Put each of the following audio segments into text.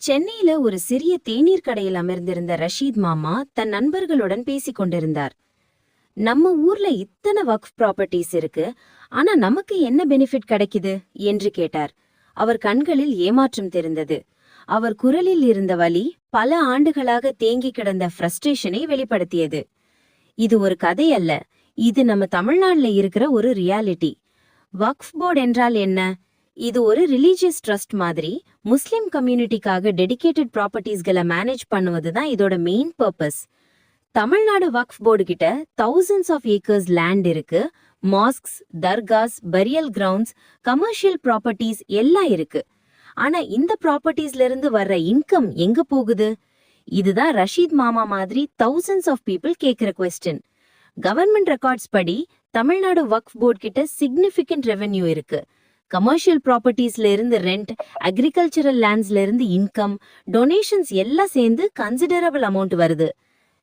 சென்னையில ஒரு சிறிய தேநீர் கடையில் அமர்ந்திருந்த ரஷீத் மாமா தன் நண்பர்களுடன் பேசிக் கொண்டிருந்தார். நம்ம ஊர்ல இத்தனை வக்ஃப் ப்ராப்பர்ட்டிஸ் இருக்கு, ஆனா நமக்கு என்ன பெனிஃபிட் கிடைக்குது என்று கேட்டார். அவர் கண்களில் ஏமாற்றம் தெரிந்தது. அவர் குரலில் இருந்த வலி பல ஆண்டுகளாக தேங்கி கிடந்த ஃப்ரஸ்ட்ரேஷனை வெளிப்படுத்தியது. இது ஒரு கதை அல்ல, இது நம்ம தமிழ்நாட்டுல இருக்கிற ஒரு ரியாலிட்டி. வக்ஃப் போர்டு என்றால் என்ன? இது ஒரு ரிலீஜியஸ் ட்ரஸ்ட் மாதிரி முஸ்லிம் கம்யூனிட்டிக்காக டெடிகேட்டட் ப்ராப்பர்ட்டிஸ்களை மேனேஜ் பண்ணுவது தான் இதோட மெயின் பர்பஸ். தமிழ்நாடு வக்ஃப் போர்டு கிட்ட தௌசண்ட்ஸ் ஆஃப் ஏக்கர்ஸ் லேண்ட் இருக்கு. Masks, dargahs, பரியல் grounds, commercial properties எல்லாம் இருக்கு. ஆனா இந்த ப்ராப்பர்ட்டிஸ்ல இருந்து வர்ற இன்கம் எங்க போகுது? இதுதான் ரஷீத் மாமா மாதிரி தௌசண்ட்ஸ் ஆஃப் பீப்புள் கேட்கிற கொஸ்டின். கவர்மெண்ட் ரெக்கார்ட்ஸ் படி தமிழ்நாடு வக்ஃப் போர்டு கிட்ட சிக்னிஃபிகண்ட் ரெவென்யூ இருக்கு. கமர்ஷியல் ப்ராப்பர்ட்டிஸ்ல இருந்து ரெண்ட், அக்ரிகல்ச்சரல் லேண்ட்ஸ்ல இருந்து இன்கம், டொனேஷன்ஸ் எல்லாம் சேர்ந்து கன்சிடரபிள் அமௌண்ட் வருது.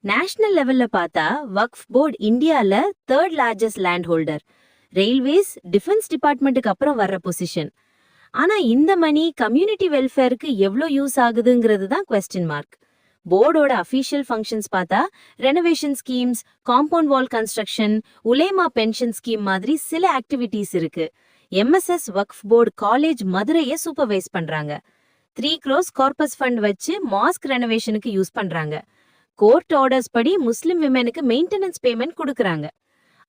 நேஷனல் லெவல்ல பார்த்தா வக்ஃப் போர்டு இந்தியால 3rd largest land holder. Railways, defence டிபார்ட்மெண்ட்டுக்கு அப்புறம் வர்ற பொசிஷன். ஆனா இந்த மணி கம்யூனிட்டி வெல்ஃபேருக்கு எவ்வளோ யூஸ் ஆகுதுங்கிறது தான் கொஸ்டின் மார்க். போர்டோட அஃபீஷியல் ஃபங்க்ஷன்ஸ் பார்த்தா renovation schemes, compound wall construction, Ulema pension scheme மாதிரி சில ஆக்டிவிட்டீஸ் இருக்கு. எம்எஸ்எஸ் வக்ஃப் போர்டு காலேஜ் மதுரையை சூப்பர்வைஸ் பண்றாங்க. 3 crores கார்பஸ் ஃபண்ட் வச்சு மாஸ்க் ரெனோவேஷனுக்கு யூஸ் பண்றாங்க. கோர்ட் ஆர்டர்ஸ் படி முஸ்லிம் விமெனுக்கு மெயின்டெனன்ஸ் பேமெண்ட் கொடுக்கறாங்க.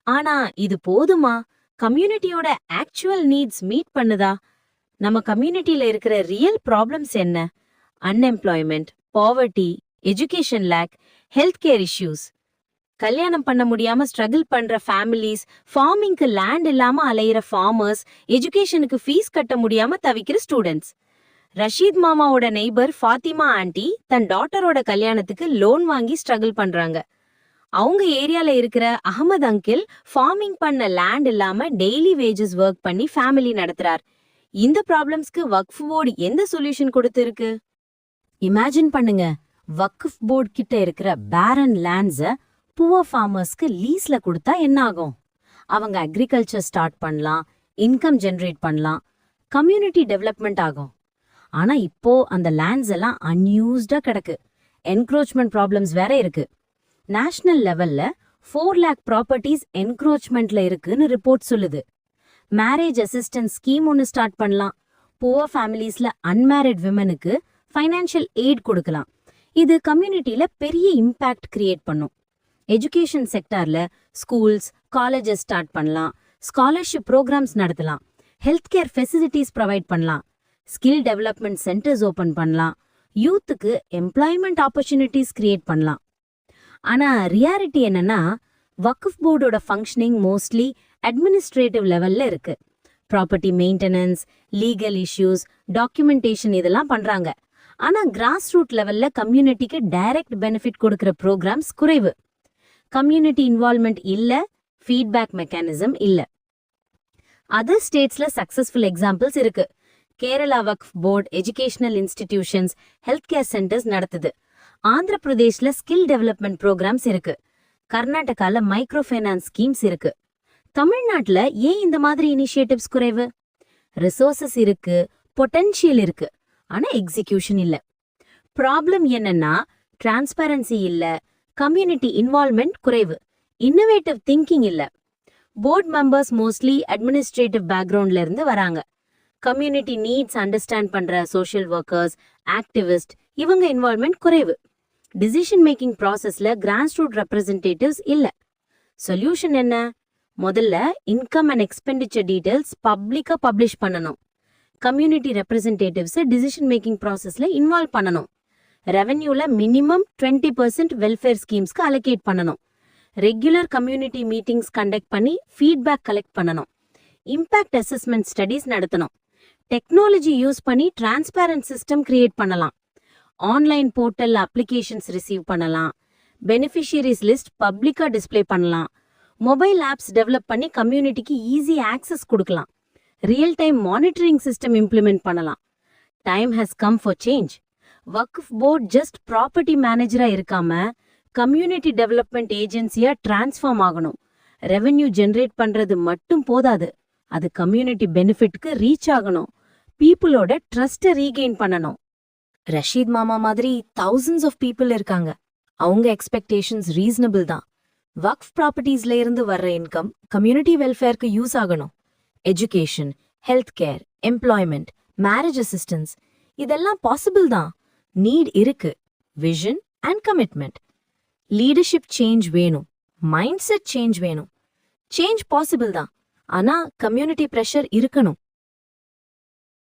ஆனா இது போதுமா? கம்யூனிட்டியோட ஆக்சுவல் நீட்ஸ் மீட் பண்ணுதா? நம்ம கம்யூனிட்டியில இருக்கிற ரியல் ப்ராப்ளம்ஸ் என்ன? Unemployment, poverty, education lack, health care issues. கல்யாணம் பண்ண முடியாம ஸ்ட்ரகிள் பண்ற ஃபேமிலிஸ், ஃபார்மிங்க்கு லேண்ட் இல்லாம அலையிற ஃபார்மர்ஸ், எஜுகேஷனுக்கு ஃபீஸ் கட்ட முடியாம தவிக்கிற ஸ்டூடெண்ட்ஸ். ரஷீத் மாமாவோட நெய்பர் ஃபாத்திமா ஆண்டி தன் டாட்டரோட கல்யாணத்துக்கு லோன் வாங்கி ஸ்ட்ரகிள் பண்றாங்க. அவங்க ஏரியால இருக்கிற அகமது அங்கிள் ஃபார்மிங் பண்ண லேண்ட் இல்லாம டெய்லி வேஜஸ் ஒர்க் பண்ணி ஃபேமிலி நடத்துறார். இந்த ப்ராப்ளம்ஸ்க்கு வக்ஃப் போர்டு எந்த சொல்யூஷன் கொடுத்திருக்கு? இமேஜின் பண்ணுங்க, வக்ஃப் போர்டு கிட்ட இருக்கிற பேரன் லேண்ட்ஸ புவர் ஃபார்மர்ஸ்க்கு லீஸ்ல கொடுத்தா என்ன ஆகும்? அவங்க அக்ரிகல்ச்சர் ஸ்டார்ட் பண்ணலாம், இன்கம் ஜெனரேட் பண்ணலாம், கம்யூனிட்டி டெவலப்மெண்ட் ஆகும். ஆனா இப்போ அந்த லேண்ட்ஸ் எல்லாம் அன்யூஸ்டா கிடக்கு. என்க்ரோச்மெண்ட் ப்ராப்ளம்ஸ் வேற இருக்கு. நேஷனல் லெவல்ல 4 lakh ப்ராப்பர்ட்டிஸ் என்க்ரோச்மெண்ட்ல இருக்குன்னு ரிப்போர்ட் சொல்லுது. மேரேஜ் அசிஸ்டன்ஸ் ஸ்கீம் ஒன்னு ஸ்டார்ட் பண்ணலாம். புவர் ஃபேமிலிஸ்ல அன்மேரிட் விமனுக்கு ஃபைனான்ஷியல் எய்ட் கொடுக்கலாம். இது கம்யூனிட்டியில பெரிய இம்பாக்ட் கிரியேட் பண்ணும். எஜுகேஷன் செக்டார்ல ஸ்கூல்ஸ், காலேஜஸ் ஸ்டார்ட் பண்ணலாம். ஸ்காலர்ஷிப் ப்ரோக்ராம்ஸ் நடத்தலாம். ஹெல்த் கேர் ஃபெசிலிட்டிஸ் ப்ரொவைட் பண்ணலாம். ஸ்கில் டெவலப்மெண்ட் சென்டர்ஸ் ஓபன் பண்ணலாம். யூத்துக்கு எம்ப்ளாய்மெண்ட் ஆப்பர்ச்சுனிட்டிஸ் கிரியேட் பண்ணலாம். ஆனா ரியாலிட்டி என்னன்னா, வக்ஃப் போர்டோட ஃபங்க்ஷனிங் மோஸ்ட்லி அட்மினிஸ்ட்ரேட்டிவ் லெவல்ல இருக்கு. Property maintenance, legal issues, documentation இதெல்லாம் பண்றாங்க. ஆனா கிராஸ் ரூட் லெவல்ல கம்யூனிட்டிக்கு டைரக்ட் பெனிஃபிட் கொடுக்கிற ப்ரோக்ராம்ஸ் குறைவு. கம்யூனிட்டி இன்வால்வ்மெண்ட் இல்ல, ஃபீட்பேக் மெக்கானிசம் இல்ல. அதர் ஸ்டேட்ஸ்ல சக்சஸ்ஃபுல் எக்ஸாம்பிள்ஸ் இருக்கு. Kerala Waqf board educational institutions, health care centres நடத்துது. ஆந்திர பிரதேஷ்ல ஸ்கில் டெவலப்மெண்ட் ப்ரோக்ராம்ஸ் இருக்கு. கர்நாடகால மைக்ரோ ஃபைனான்ஸ் ஸ்கீம்ஸ் இருக்கு. தமிழ்நாட்டுல ஏன் இந்த மாதிரி இனிஷியேட்டிவ்ஸ் குறைவு? ரிசோர்சஸ் இருக்கு, பொட்டன்ஷியல் இருக்கு, ஆனா எக்ஸிகியூஷன் இல்ல. ப்ராப்ளம் என்னன்னா, டிரான்ஸ்பரன்சி இல்ல, கம்யூனிட்டி இன்வால்வ்மெண்ட் குறைவு, இன்னோவேட்டிவ் திங்கிங் இல்ல. போர்ட் மெம்பர்ஸ் மோஸ்ட்லி அட்மினிஸ்ட்ரேட்டிவ் பேக்ரவுண்ட்ல இருந்து வராங்க. கம்யூனிட்டி நீட்ஸ் அண்டர்ஸ்டாண்ட் பண்ற சோஷியல் ஒர்க்கர்ஸ், ஆக்டிவிஸ்ட் இவங்க இன்வால்வ்மெண்ட் குறைவு. டிசிஷன் மேக்கிங் ப்ராசஸ்ல கிராஸ் ரூட் ரெப்ரசன்டேட்டிவ்ஸ் இல்ல. சொல்யூஷன் என்ன? முதல்ல இன்கம் அண்ட் எக்ஸ்பெண்டிச்சர் டீடைல்ஸ் பப்ளிக்கா பப்ளிஷ் பண்ணணும். கம்யூனிட்டி ரெப்ரசன்டேட்டிவ்ஸ் டிசிஷன் மேக்கிங் ப்ராசஸ்ல இன்வால்வ் பண்ணணும். ரெவென்யூல மினிமம் 20% வெல்ஃபேர் ஸ்கீம்ஸ்க்கு அலோகேட் பண்ணணும். ரெகுலர் கம்யூனிட்டி மீட்டிங்ஸ் கண்டக்ட் பண்ணி ஃபீட்பேக் கலெக்ட் பண்ணணும். இம்பாக்ட் அசஸ்மெண்ட் ஸ்டடீஸ் நடத்தணும். டெக்னாலஜி யூஸ் பண்ணி டிரான்ஸ்பேரண்ட் சிஸ்டம் கிரியேட் பண்ணலாம். ஆன்லைன் போர்ட்டல்ல அப்ளிகேஷன்ஸ் ரிசீவ் பண்ணலாம். பெனிஃபிஷியரிஸ் லிஸ்ட் பப்ளிக்கா டிஸ்ப்ளே பண்ணலாம். மொபைல் ஆப்ஸ் டெவலப் பண்ணி கம்யூனிட்டிக்கு ஈஸி ஆக்சஸ் கொடுக்கலாம். Real time monitoring system implement பண்ணலாம். Time has come for change. Waqf board just property மேனேஜரா இருக்காம கம்யூனிட்டி டெவலப்மெண்ட் ஏஜென்சியா டிரான்ஸ்ஃபார்ம் ஆகணும். ரெவென்யூ ஜெனரேட் பண்றது மட்டும் போதாது, அது கம்யூனிட்டி பெனிஃபிட்க்கு ரீச் ஆகணும். பீப்புளோட ட்ரஸ்ட்டை ரீகெயின் பண்ணணும். ரஷீத் மாமா மாதிரி thousands ஆஃப் பீப்புள் இருக்காங்க. அவங்க எக்ஸ்பெக்டேஷன்ஸ் ரீசனபிள் தான். வக்ஃப் ப்ராப்பர்ட்டிஸ்ல இருந்து வர்ற இன்கம் கம்யூனிட்டி வெல்ஃபேருக்கு யூஸ் ஆகணும். Education, health care, employment, marriage assistance இதெல்லாம் பாசிபிள் தான். நீட் இருக்கு. Vision and commitment. Leadership change வேணும். மைண்ட் செட் சேஞ்ச் வேணும். சேஞ்ச் பாசிபிள் தான். ஆனா கம்யூனிட்டி ப்ரெஷர் இருக்கணும்.